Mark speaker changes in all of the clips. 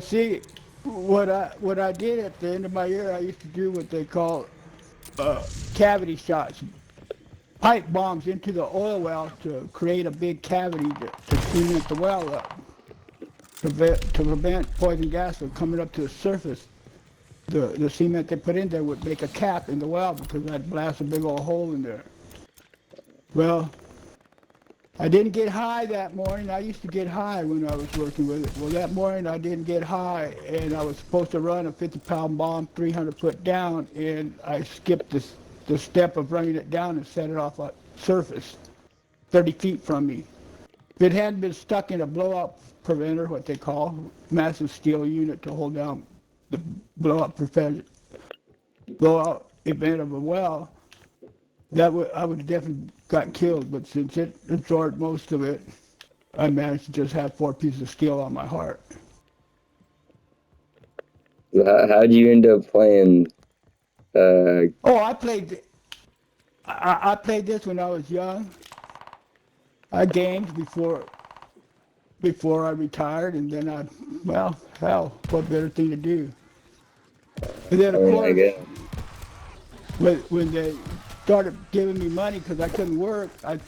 Speaker 1: See, what I did at the end of my year, I used to do what they call cavity shots, pipe bombs into the oil well to create a big cavity to cement the well up, to prevent poison gas from coming up to the surface. The cement they put in there would make a cap in the well because I'd blast a big old hole in there. Well, I didn't get high that morning. I used to get high when I was working with it. Well, that morning I didn't get high, and I was supposed to run a 50-pound bomb 300 foot down, and I skipped the step of running it down and set it off a surface 30 feet from me. If it hadn't been stuck in a blowout preventer, what they call massive steel unit to hold down the blowout event of a well, I would have definitely got killed. But since it absorbed most of it, I managed to just have 4 pieces of steel on my heart.
Speaker 2: How'd you end up playing?
Speaker 1: Oh, I played this when I was young. I gamed before I retired, and then well, hell, what better thing to do? And then
Speaker 2: I
Speaker 1: of
Speaker 2: mean, I
Speaker 1: course,
Speaker 2: guess.
Speaker 1: when they started giving me money because I couldn't work, I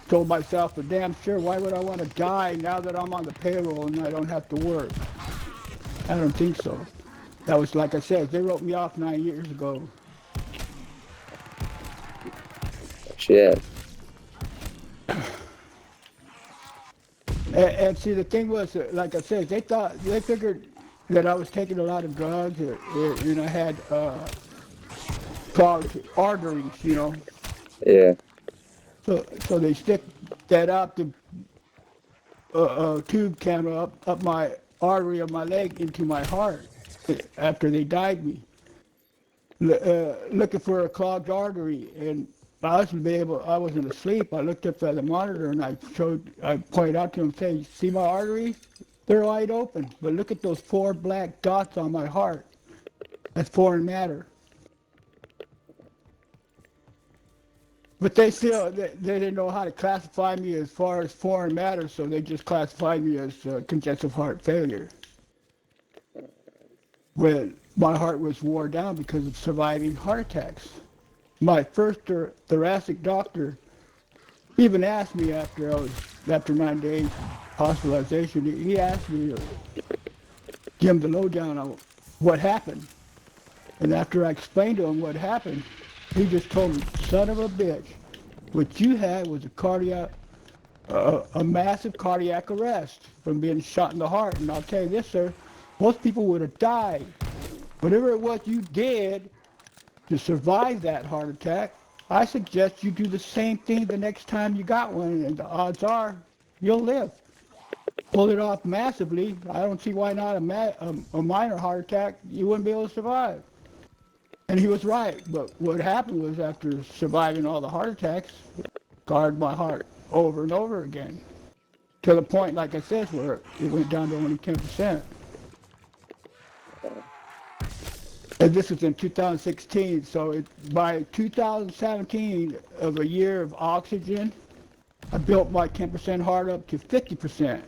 Speaker 1: told myself, for damn sure, why would I want to die now that I'm on the payroll and I don't have to work? I don't think so. That was like I said, they wrote me off 9 years ago.
Speaker 2: Shit.
Speaker 1: And see, the thing was, like I said, they figured that I was taking a lot of drugs, and I had clogged arteries.
Speaker 2: Yeah.
Speaker 1: So they stick that out the tube camera up my artery of my leg into my heart after they died me, looking for a clogged artery. And I wasn't asleep. I looked up at the monitor and I pointed out to him, say, see my arteries? They're wide open, but look at those 4 black dots on my heart. That's foreign matter. But they didn't know how to classify me as far as foreign matter, so they just classified me as congestive heart failure. When my heart was wore down because of surviving heart attacks. My first thoracic doctor even asked me after 9 days hospitalization, he asked me to give him the lowdown on what happened. And after I explained to him what happened, he just told me, son of a bitch, what you had was a massive cardiac arrest from being shot in the heart. And I'll tell you this, sir, most people would have died. Whatever it was you did to survive that heart attack, I suggest you do the same thing the next time you got one, and the odds are you'll live. Pull it off massively, I don't see why not a minor heart attack, you wouldn't be able to survive. And he was right, but what happened was after surviving all the heart attacks, scarred my heart over and over again. To the point, like I said, where it went down to only 10%. And this was in 2016, so by 2017 of a year of oxygen, I built my 10% heart up to 50%.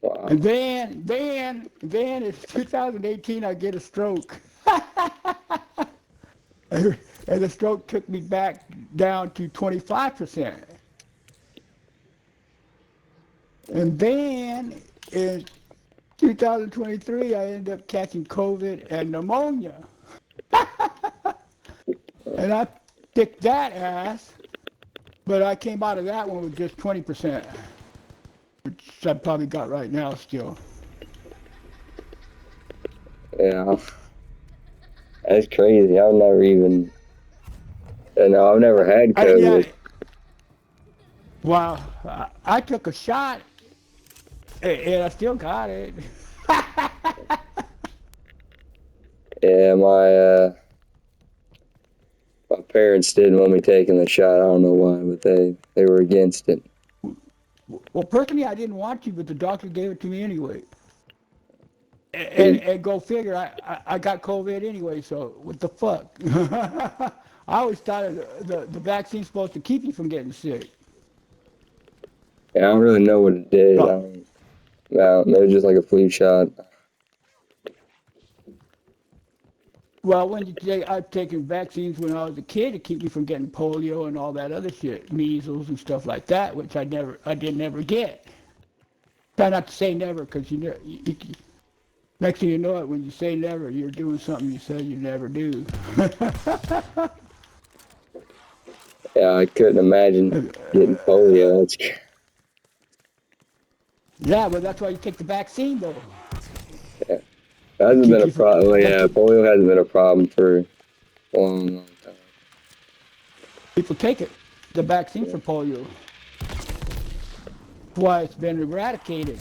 Speaker 2: Wow.
Speaker 1: And then it's 2018, I get a stroke. And the stroke took me back down to 25%. And then in 2023, I ended up catching COVID and pneumonia. And I kicked that ass, but I came out of that one with just 20%, which I probably got right now still.
Speaker 2: Yeah. That's crazy. I've never even. No, I've never had
Speaker 1: Yeah,
Speaker 2: COVID.
Speaker 1: well, I took a shot and I still got it.
Speaker 2: Yeah, my parents didn't want me taking the shot. I don't know why, but they were against it.
Speaker 1: Well, personally, I didn't want to, but the doctor gave it to me anyway.
Speaker 2: It,
Speaker 1: And go figure, I got COVID anyway, so what the fuck? I always thought the vaccine's supposed to keep you from getting sick.
Speaker 2: yeah, I don't really know what it did. I
Speaker 1: So,
Speaker 2: don't, No, maybe just like a flu shot.
Speaker 1: Well, when you take, I've taken vaccines when I was a kid to keep me from getting polio and all that other shit, measles and stuff like that, which I did never get. Try not to say never, because next thing you know it, when you say never, you're doing something you said you never do.
Speaker 2: Yeah, I couldn't imagine getting polio.
Speaker 1: Yeah, well, that's why you take the vaccine, though.
Speaker 2: That
Speaker 1: It
Speaker 2: hasn't been
Speaker 1: keeps
Speaker 2: a
Speaker 1: you from
Speaker 2: problem. Well,
Speaker 1: that
Speaker 2: yeah, polio hasn't been a problem for a long, long time.
Speaker 1: people take it, the vaccine
Speaker 2: Yeah.
Speaker 1: for polio. That's why it's been eradicated.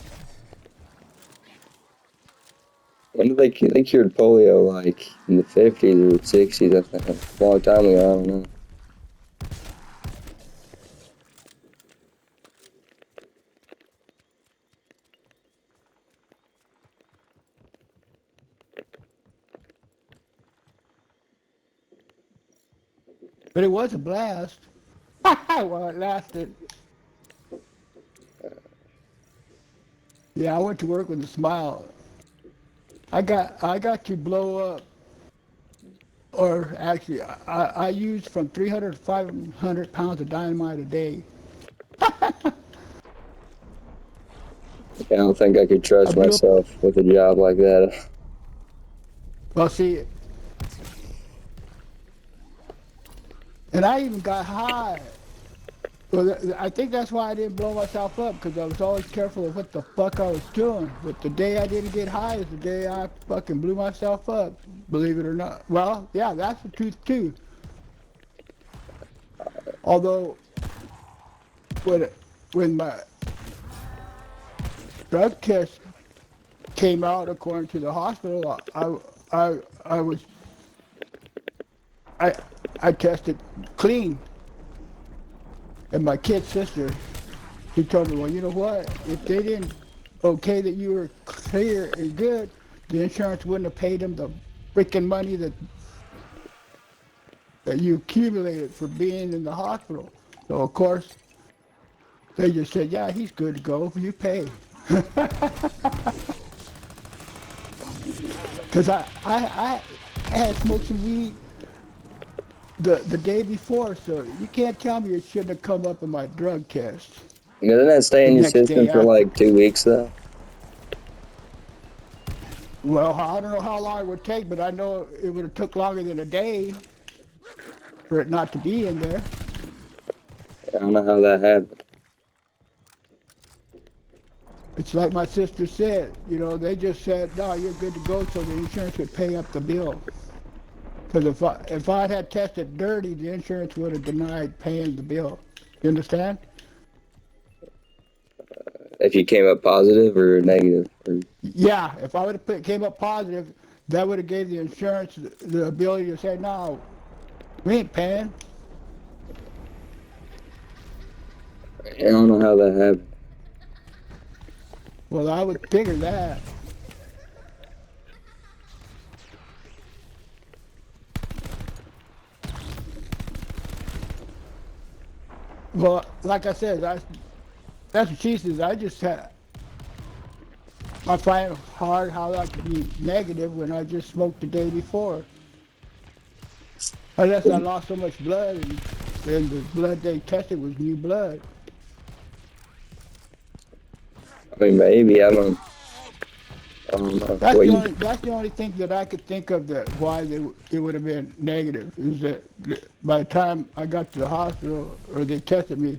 Speaker 2: When did they cured polio? Like in the 50s or 60s? I think a long time ago. I don't know.
Speaker 1: But it was a blast. While it lasted. Yeah, I went to work with a smile. I got to blow up, or actually, I used from 300 to 500 pounds of dynamite a day.
Speaker 2: I don't think I could
Speaker 1: I
Speaker 2: trust
Speaker 1: blew up.
Speaker 2: myself with a job like that.
Speaker 1: Well, see, and I even got high. Well, I think that's why I didn't blow myself up, because I was always careful of what the fuck I was doing. But the day I didn't get high is the day I fucking blew myself up, believe it or not. Well, yeah, that's the truth too. Although, when, when my drug test came out, according to the hospital, I was, I, I tested clean. And my kid's sister, she told me, well, you know what? If they didn't okay that you were clear and good, the insurance wouldn't have paid them the freaking money that you accumulated for being in the hospital. So of course, they just said, yeah, he's good to go. You pay. Because I had smoked some weed the day before, so you can't tell me it shouldn't have come up in my drug test
Speaker 2: Doesn't that stay
Speaker 1: the
Speaker 2: in your
Speaker 1: next
Speaker 2: system
Speaker 1: day
Speaker 2: for
Speaker 1: after.
Speaker 2: like 2 weeks though?
Speaker 1: Well, I don't know how long it would take, but I know it would have took longer than a day for it not to be in there.
Speaker 2: I don't know how that happened.
Speaker 1: It's like my sister said, they just said, no, you're good to go, so the insurance would pay up the bill. Because if I had tested dirty, the insurance would have denied paying the bill. You understand?
Speaker 2: If you came up positive or negative, or
Speaker 1: Yeah, if I would have came up positive, that would have gave the insurance the ability to say, no, we ain't paying.
Speaker 2: I don't know how that happened.
Speaker 1: Well, I would figure that. Well, like I said, that's what she says. I find it hard how I could be negative when I just smoked the day before. Unless I lost so much blood and the blood they tested was new blood.
Speaker 2: I mean, maybe I don't know.
Speaker 1: That's
Speaker 2: What
Speaker 1: the
Speaker 2: you?
Speaker 1: only that's the only thing that I could think of that why it would have been negative is that by the time I got to the hospital or they tested me,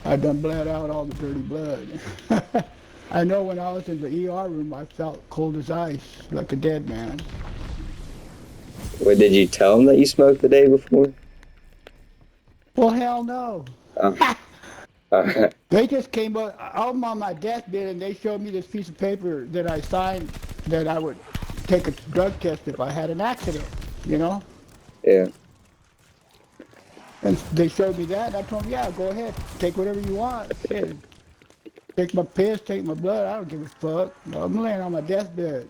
Speaker 1: I done bled out all the dirty blood. I know when I was in the ER room, I felt cold as ice, like a dead man.
Speaker 2: What did you tell them that you smoked the day before?
Speaker 1: Well, hell no.
Speaker 2: Oh, all right.
Speaker 1: They just came up. I'm on my deathbed, and they showed me this piece of paper that I signed that I would take a drug test if I had an accident, you know?
Speaker 2: Yeah.
Speaker 1: And they showed me that, and I told them, yeah, go ahead, take whatever you want. Shit. Take my piss, take my blood, I don't give a fuck. I'm laying on my deathbed.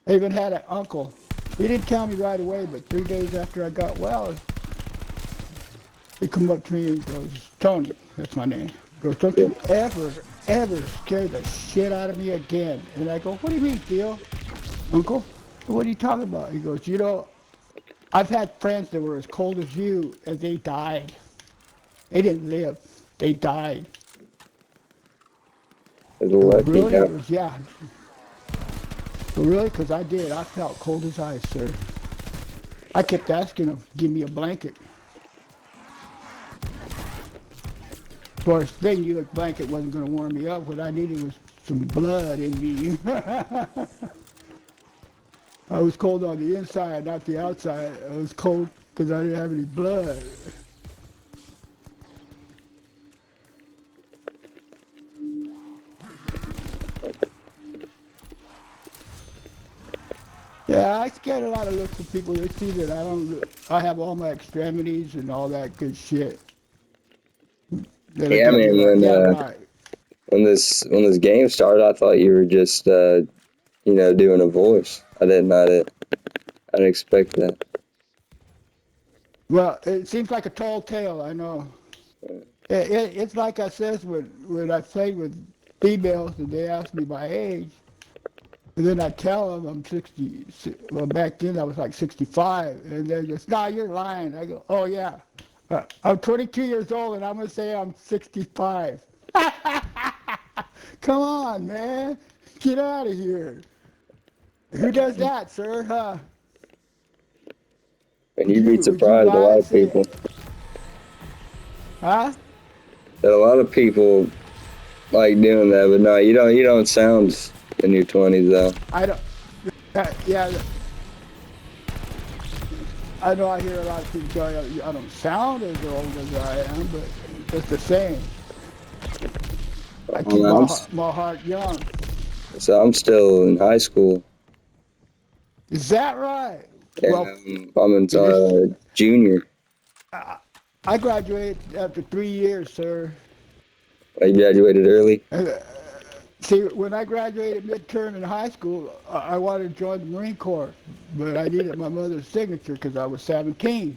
Speaker 1: I even had an uncle. He didn't tell me right away, but 3 days after I got well, he come up to me and goes, Tony, that's my name. He goes, don't
Speaker 2: Yeah.
Speaker 1: you ever, ever scare the shit out of me again. And I go, what do you mean, Theo? Uncle? What are you talking about? He goes, you know, I've had friends that were as cold as you, and they died. They didn't live. They died.
Speaker 2: It's
Speaker 1: Oh,
Speaker 2: lucky,
Speaker 1: really? He
Speaker 2: huh?
Speaker 1: goes, yeah. Well, really? Because I did. I felt cold as ice, sir. I kept asking him, give me a blanket. Of course, they knew a blanket wasn't going to warm me up. What I needed was some blood in me. I was cold on the inside, not the outside. I was cold because I didn't have any blood. Yeah, I get a lot of looks from people. They see that I have all my extremities and all that good shit. They look
Speaker 2: Yeah,
Speaker 1: at me
Speaker 2: man.
Speaker 1: like, yeah, right.
Speaker 2: When this game started, I thought you were just doing a voice. I didn't expect that.
Speaker 1: Well, it seems like a tall tale, I know. It's like I says when I play with females and they ask me my age, and then I tell them I'm 60. Well, back then I was like 65, and they just, nah, you're lying. I go, oh yeah, I'm 22 years old, and I'm gonna say I'm 65. Come on, man, get out of here. Who does that, sir? Huh?
Speaker 2: And
Speaker 1: Would
Speaker 2: you'd be
Speaker 1: you
Speaker 2: surprised. A
Speaker 1: lie
Speaker 2: lot
Speaker 1: and
Speaker 2: of
Speaker 1: say,
Speaker 2: people.
Speaker 1: huh?
Speaker 2: That a lot of people like doing that, but no, you don't. You don't sound in your 20s though.
Speaker 1: I don't. Yeah, I know I hear a lot of people say I don't sound as old as I am, but it's the same. I keep
Speaker 2: I'm,
Speaker 1: my heart young.
Speaker 2: so I'm still in high school,
Speaker 1: Is that right?
Speaker 2: and
Speaker 1: Well,
Speaker 2: I'm in
Speaker 1: it is.
Speaker 2: junior.
Speaker 1: I graduated after 3 years, sir.
Speaker 2: I graduated early.
Speaker 1: And, see, when I graduated midterm in high school, I wanted to join the Marine Corps, but I needed my mother's signature because I was 17.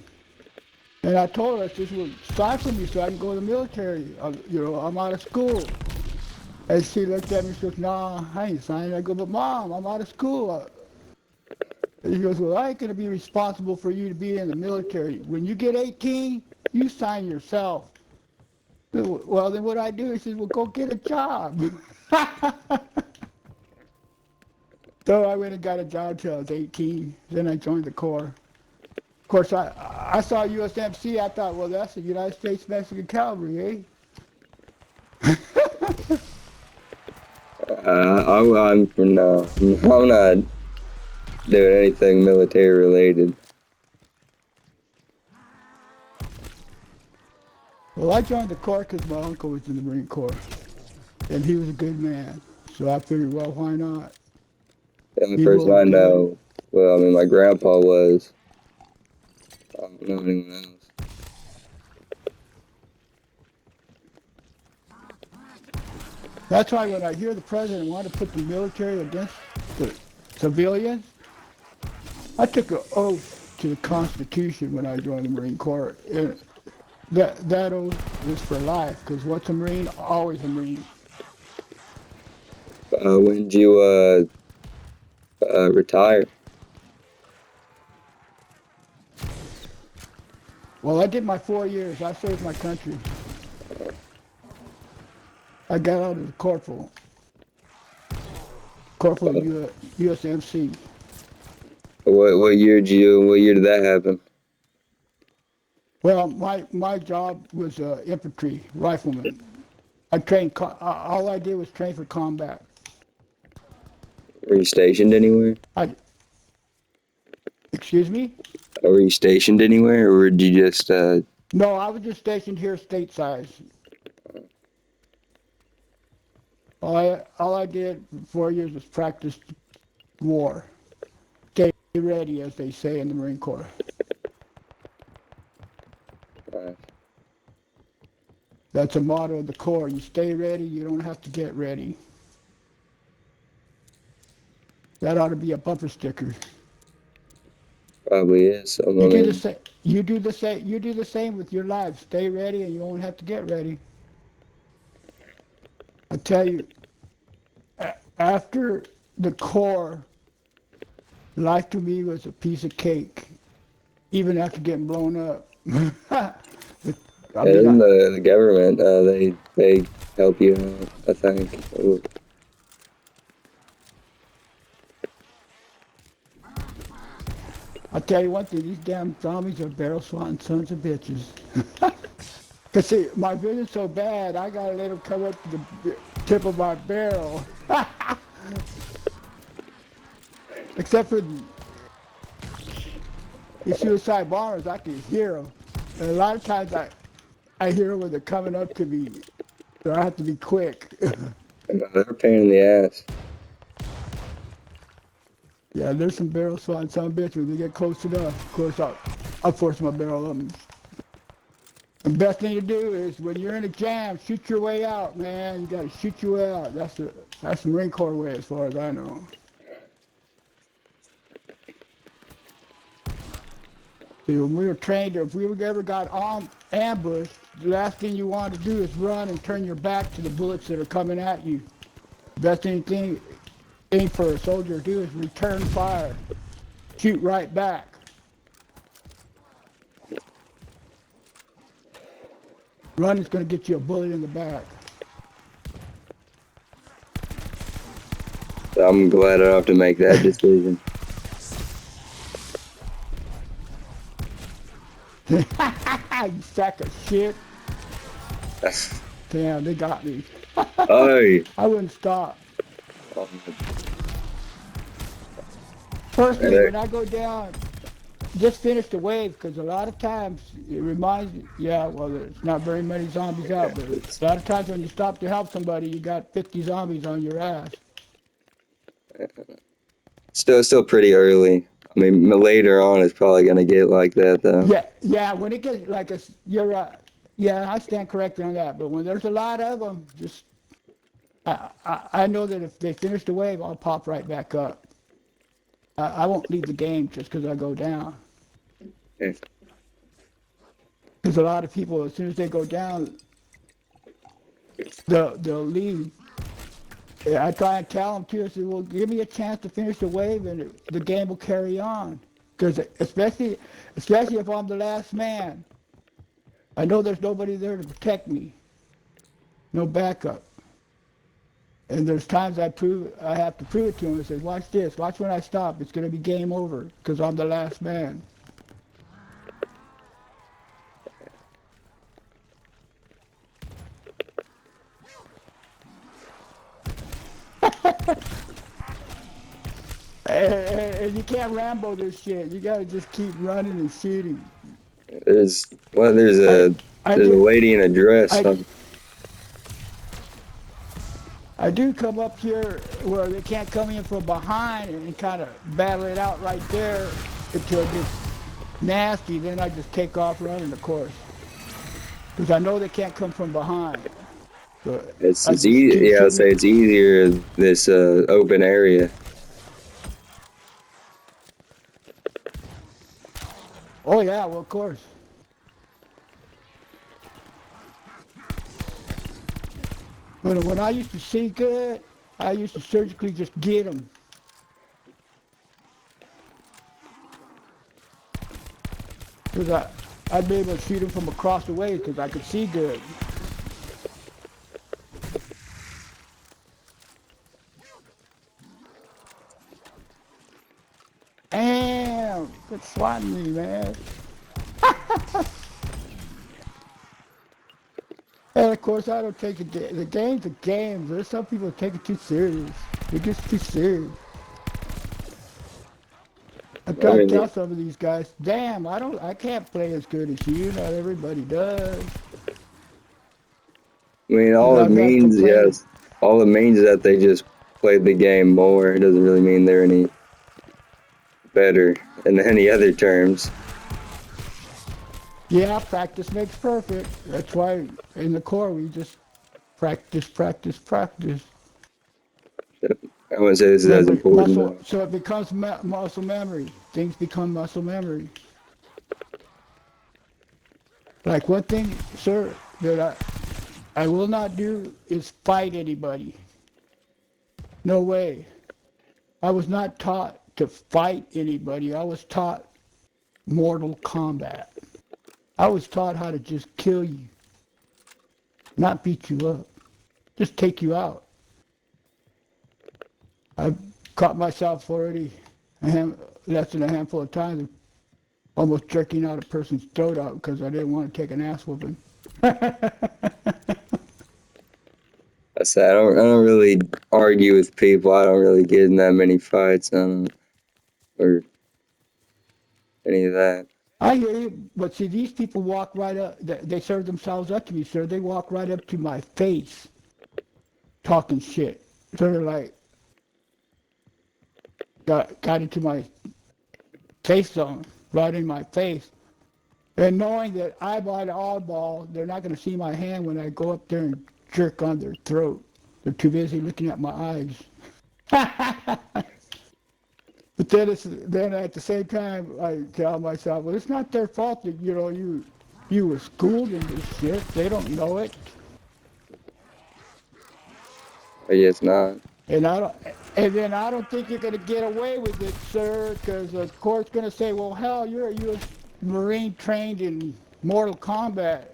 Speaker 1: And I told her, I said, well, sign for me so I can go to the military. I'm out of school. And she looked at me and she goes, nah, I ain't signing. I go, but Mom, I'm out of school. And she goes, well, I ain't going to be responsible for you to be in the military. When you get 18, you sign yourself. Well, then what I do is, well, go get a job. So I went and got a job till I was 18. Then I joined the Corps. Of course, I saw USMC. I thought, well, that's the United States Mexican Cavalry, eh?
Speaker 2: I'm no, I'm not doing anything military related.
Speaker 1: Well, I joined the Corps because my uncle was in the Marine Corps, and he was a good man. So I figured, well, why not?
Speaker 2: The only
Speaker 1: He
Speaker 2: person I
Speaker 1: rode good.
Speaker 2: know, well, I mean, my grandpa was. I don't know anyone else.
Speaker 1: That's why when I hear the president want to put the military against the civilians, I took an oath to the Constitution when I joined the Marine Corps. And that oath is for life, because what's a Marine? Always a Marine.
Speaker 2: When did you retire?
Speaker 1: Well, I did my 4 years. I served my country. I got out as a corporal
Speaker 2: Uh,
Speaker 1: USMC.
Speaker 2: what year did you? What year did that happen?
Speaker 1: Well, my job was infantry rifleman. I trained. All I did was train for combat.
Speaker 2: Were you stationed anywhere?
Speaker 1: I excuse me.
Speaker 2: Were you stationed anywhere, or did you just?
Speaker 1: No, I was just stationed here stateside. All I did for 4 years was practice war. Stay ready, as they say in the Marine Corps.
Speaker 2: Uh,
Speaker 1: That's a motto of the Corps. You stay ready. You don't have to get ready. That ought to be a bumper sticker.
Speaker 2: Probably is. So, I
Speaker 1: You do the
Speaker 2: mean,
Speaker 1: same. You do the same. You do the same with your life. Stay ready, and you won't have to get ready. I tell you, after the core, life to me was a piece of cake, even after getting blown up. I mean,
Speaker 2: And the government, they help you out, I think. Ooh.
Speaker 1: I'll tell you one thing, these damn zombies are barrel swatting sons of bitches. Cause see, my vision's so bad, I gotta let them come up to the tip of my barrel. Except for the suicide bombers, I can hear them. And a lot of times I hear them when they're coming up to me, so I have to be quick.
Speaker 2: They're a pain in the ass.
Speaker 1: Yeah, there's some barrel swatting son of bitches. When they get close enough, of course, I'll force my barrel up. The best thing to do is when you're in a jam, shoot your way out, man. You gotta shoot your way out. That's the Marine Corps way, as far as I know. See, when we were trained, if we ever got ambushed, the last thing you want to do is run and turn your back to the bullets that are coming at you. Best thing for a soldier to do is return fire, shoot right back. Running's gonna get you a bullet in the back.
Speaker 2: So I'm glad I don't have to make that decision.
Speaker 1: You sack of shit. Damn, they got me.
Speaker 2: Hey.
Speaker 1: I wouldn't stop. Personally, when I go down, just finish the wave, because a lot of times it reminds me, yeah, well, there's not very many zombies out, but a lot of times when you stop to help somebody, you got 50 zombies on your ass.
Speaker 2: Still pretty early. I mean, later on it's probably gonna get like that though.
Speaker 1: Yeah, when it gets like you're right. Yeah, I stand corrected on that. But when there's a lot of them, just I know that if they finish the wave, I'll pop right back up. I won't leave the game just because I go down.
Speaker 2: Okay.
Speaker 1: Because a lot of people, as soon as they go down, they'll leave. Yeah, I try and tell them too. I say, well, give me a chance to finish the wave, and the game will carry on. Because especially if I'm the last man, I know there's nobody there to protect me, no backup. And there's times I have to prove it to them. I say, watch this, watch when I stop. It's going to be game over because I'm the last man. And you can't Rambo this shit. You got to just keep running and shooting.
Speaker 2: There's a lady in a dress.
Speaker 1: I do come up here where they can't come in from behind and kind of battle it out right there until it gets nasty. Then I just take off running, of course, because I know they can't come from behind. So
Speaker 2: it's easy. Yeah, I'd say it's easier this open area.
Speaker 1: Oh yeah, well of course. When I used to see good, I used to surgically just get them. Because I'd be able to shoot them from across the way because I could see good. Damn, quit swatting me, man. And of course, I don't take the game's a game. There's some people that take it too serious. It gets too serious. I try to tell some of these guys, damn, I can't play as good as you. Not everybody does.
Speaker 2: I mean, all it means, yes, all it means is that they just played the game more. It doesn't really mean they're any better in any other terms.
Speaker 1: Yeah, practice makes perfect. That's why in the Corps we just practice.
Speaker 2: I wouldn't say this is as important though.
Speaker 1: So it becomes muscle memory. Things become muscle memory. Like one thing, sir, that I will not do is fight anybody. No way. I was not taught to fight anybody. I was taught Mortal Kombat. I was taught how to just kill you, not beat you up, just take you out. I've caught myself already less than a handful of times almost jerking out a person's throat out because I didn't want to take an ass whooping.
Speaker 2: I said I don't really argue with people. I don't really get in that many fights or any of that.
Speaker 1: I hear you, but see, these people walk right up, they serve themselves up to me, sir. They walk right up to my face talking shit. So they're like, got into my face zone, right in my face. And knowing that eyeball to eyeball, they're not going to see my hand when I go up there and jerk on their throat. They're too busy looking at my eyes. But then at the same time, I tell myself, well, it's not their fault that, you were schooled in this shit. They don't know it.
Speaker 2: I guess not.
Speaker 1: And then I don't think you're going to get away with it, sir, because the court's going to say, well, hell, you're a U.S. Marine trained in Mortal Kombat.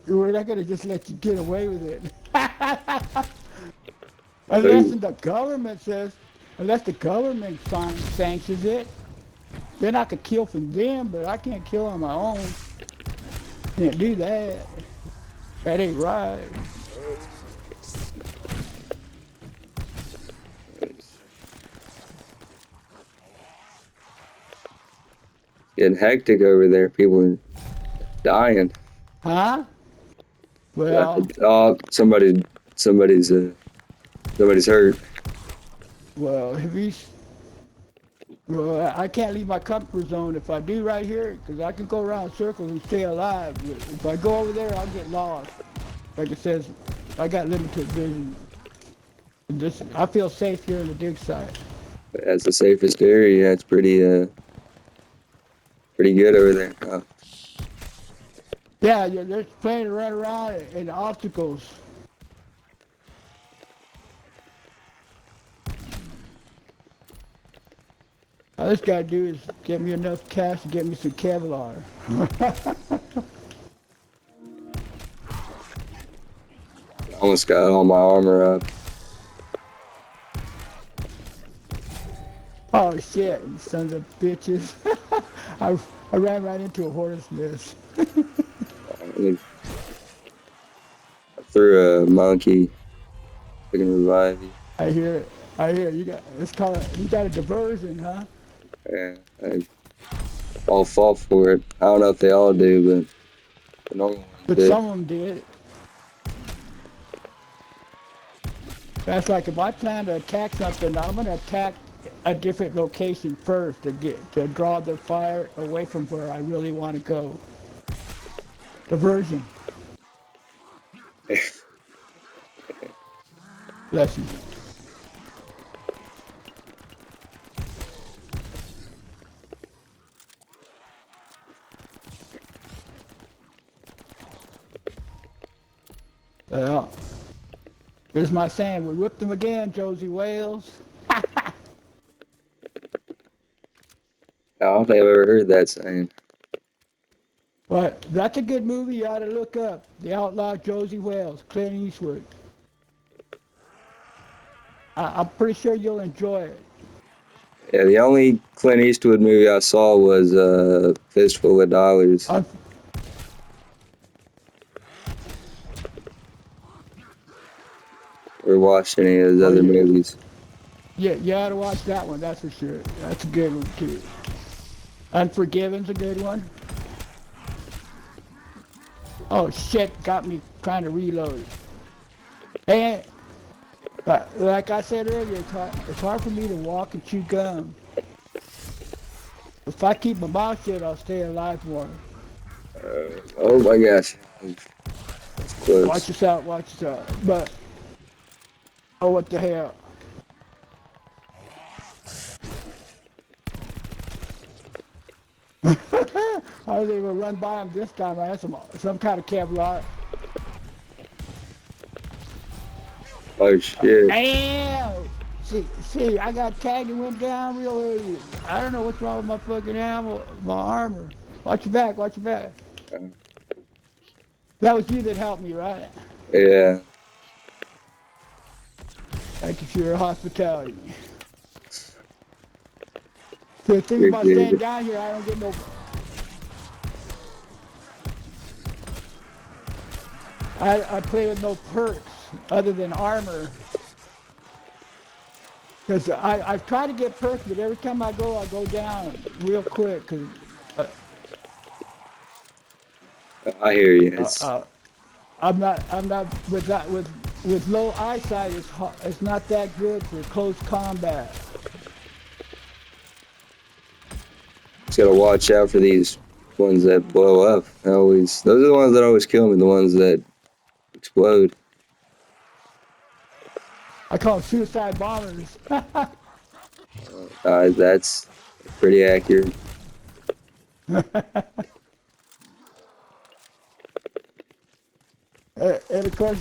Speaker 1: We're not going to just let you get away with it. Unless the government sanctions it. Then I could kill from them, but I can't kill on my own. Can't do that. That ain't right.
Speaker 2: Getting hectic over there. People are dying.
Speaker 1: Huh? Well,
Speaker 2: Somebody's hurt.
Speaker 1: well, I can't leave my comfort zone if I do right here, because I can go around circles and stay alive. If I go over there, I'll get lost. Like it says, I got limited vision. I feel safe here in the dig site.
Speaker 2: That's the safest area. It's pretty good over there. Oh.
Speaker 1: Yeah, there's plenty to run around and obstacles. All this got to do is get me enough cash to get me some Kevlar.
Speaker 2: Almost got all my armor up.
Speaker 1: Oh shit, you sons of bitches. I ran right into a hornet's nest.
Speaker 2: I threw a monkey. I can revive you.
Speaker 1: I hear it. You got a diversion, huh?
Speaker 2: Yeah, I all fought for it. I don't know if they all do, but the normal ones
Speaker 1: But
Speaker 2: did.
Speaker 1: some of them did. That's like if I plan to attack something, I'm gonna attack a different location first to draw the fire away from where I really want to go. Diversion. Bless you. Well, there's my saying. We whipped them again, Josie Wales.
Speaker 2: I don't think I've ever heard that saying.
Speaker 1: But that's a good movie you ought to look up. The Outlaw Josie Wales, Clint Eastwood. I'm pretty sure you'll enjoy it.
Speaker 2: Yeah, the only Clint Eastwood movie I saw was Fistful of Dollars. Or watched any of his other movies.
Speaker 1: Yeah, you ought to watch that one, that's for sure. That's a good one, too. Unforgiven's a good one. Oh, shit, got me trying to reload. And, like I said earlier, it's hard for me to walk and chew gum. If I keep my mouth shut, I'll stay alive more.
Speaker 2: Oh my gosh. That's close.
Speaker 1: Watch yourself. But, oh, what the hell. I was able to run by him this time. I had some kind of Kevlar.
Speaker 2: Oh shit.
Speaker 1: Damn! See, I got tagged and went down real early. I don't know what's wrong with my fucking ammo, my armor. Watch your back, watch your back. That was you that helped me, right?
Speaker 2: Yeah.
Speaker 1: Thank you for your hospitality. The thing
Speaker 2: You're
Speaker 1: about staying
Speaker 2: good.
Speaker 1: down here, I don't get no. I play with no perks other than armor. Because I've tried to get perks, but every time I go down real quick. Cause
Speaker 2: I hear you.
Speaker 1: uh,
Speaker 2: It's
Speaker 1: uh, I'm not with that with low eyesight. It's not that good for close combat.
Speaker 2: just gotta watch out for these ones that blow up. Those are the ones that always kill me. The ones that explode.
Speaker 1: I call them suicide bombers.
Speaker 2: That's pretty accurate.
Speaker 1: And of course,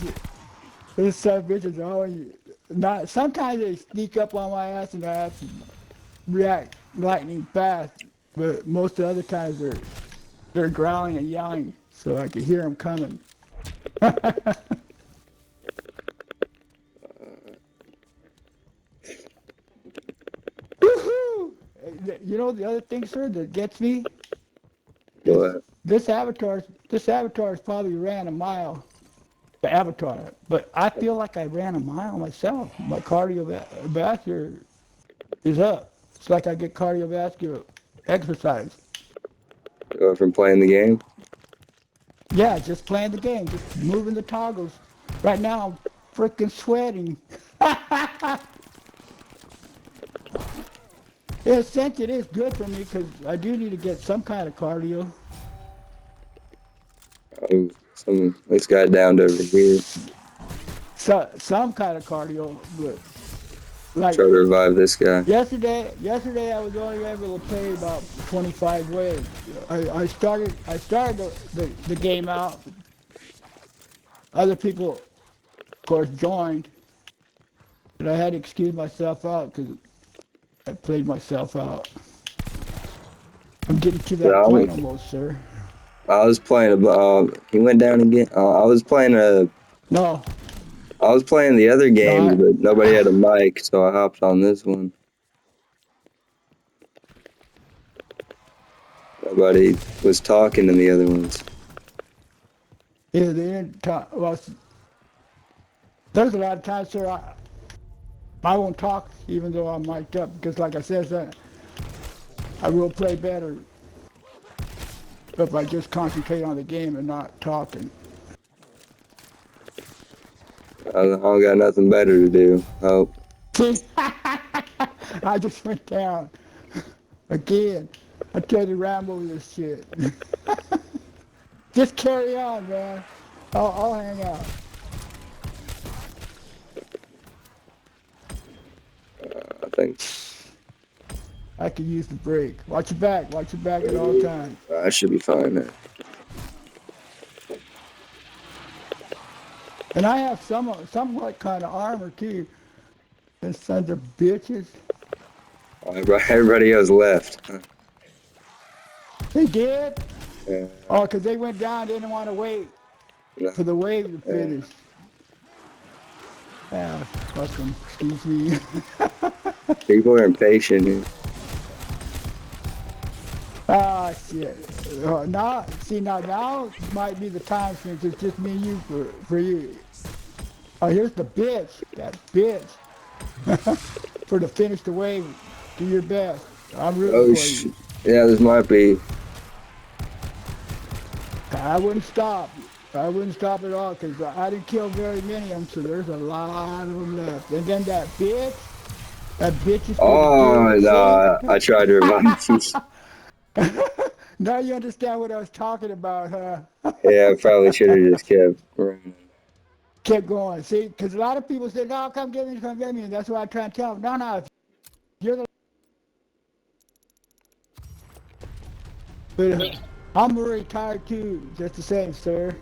Speaker 1: those son of bitches are always not. Sometimes they sneak up on my ass and I have to react lightning fast. But most of the other times they're growling and yelling, so I can hear them coming. Woohoo! You know the other thing, sir, that gets me is
Speaker 2: But
Speaker 1: this avatar's probably ran a mile. The avatar, but I feel like I ran a mile myself. My cardiovascular is up. It's like I get cardiovascular exercise.
Speaker 2: from playing the game.
Speaker 1: Yeah, just playing the game, just moving the toggles. Right now, I'm freaking sweating. In a sense, it is good for me because I do need to get some kind of cardio.
Speaker 2: This guy downed over here.
Speaker 1: So, some kind of cardio, but like
Speaker 2: Try to revive this guy.
Speaker 1: yesterday I was only able to play about 25 waves. I started the game out. Other people, of course, joined, but I had to excuse myself out because I played myself out. I'm getting to
Speaker 2: So
Speaker 1: that point almost, sir.
Speaker 2: I was playing. He went down again.
Speaker 1: No,
Speaker 2: I was playing the other
Speaker 1: no,
Speaker 2: games, but nobody had a mic, so I hopped on this one. Nobody was talking in the other ones.
Speaker 1: yeah, they didn't talk. Well, there's a lot of times, sir, I won't talk even though I'm mic'd up because, like I said, sir, I will play better if I just concentrate on the game and not talking.
Speaker 2: I don't got nothing better to do. Oh,
Speaker 1: See, I just went down again. I tell you to ramble with this shit. Just carry on, man. I'll hang out.
Speaker 2: I think
Speaker 1: I could use the break. Watch your back. Watch your back at all times.
Speaker 2: I should be fine there.
Speaker 1: And I have somewhat kind of armor too. And sons of bitches.
Speaker 2: Everybody else left.
Speaker 1: They did.
Speaker 2: Yeah,
Speaker 1: Oh, because they went down. They didn't want to wait
Speaker 2: no,
Speaker 1: for the wave to
Speaker 2: yeah.
Speaker 1: finish. Ah, fucking excuse me.
Speaker 2: People are impatient here.
Speaker 1: Ah, shit. Now might be the time since it's just me and you for you. Oh, here's the bitch. That bitch. For to finish the wave, do your best. I'm rooting
Speaker 2: Oh,
Speaker 1: for you.
Speaker 2: yeah, this might be.
Speaker 1: I wouldn't stop. I wouldn't stop at all because I didn't kill very many of them, so there's a lot of them left. And then that bitch is going to do
Speaker 2: Oh,
Speaker 1: it.
Speaker 2: no, I
Speaker 1: See?
Speaker 2: tried to revive these.
Speaker 1: Now you understand what I was talking about, huh?
Speaker 2: Yeah, I probably should have just kept running.
Speaker 1: Kept going. See, because a lot of people say, no, come get me, come get me. And that's why I try and tell them, no, if you're the. But I'm really tired too, just the same, sir.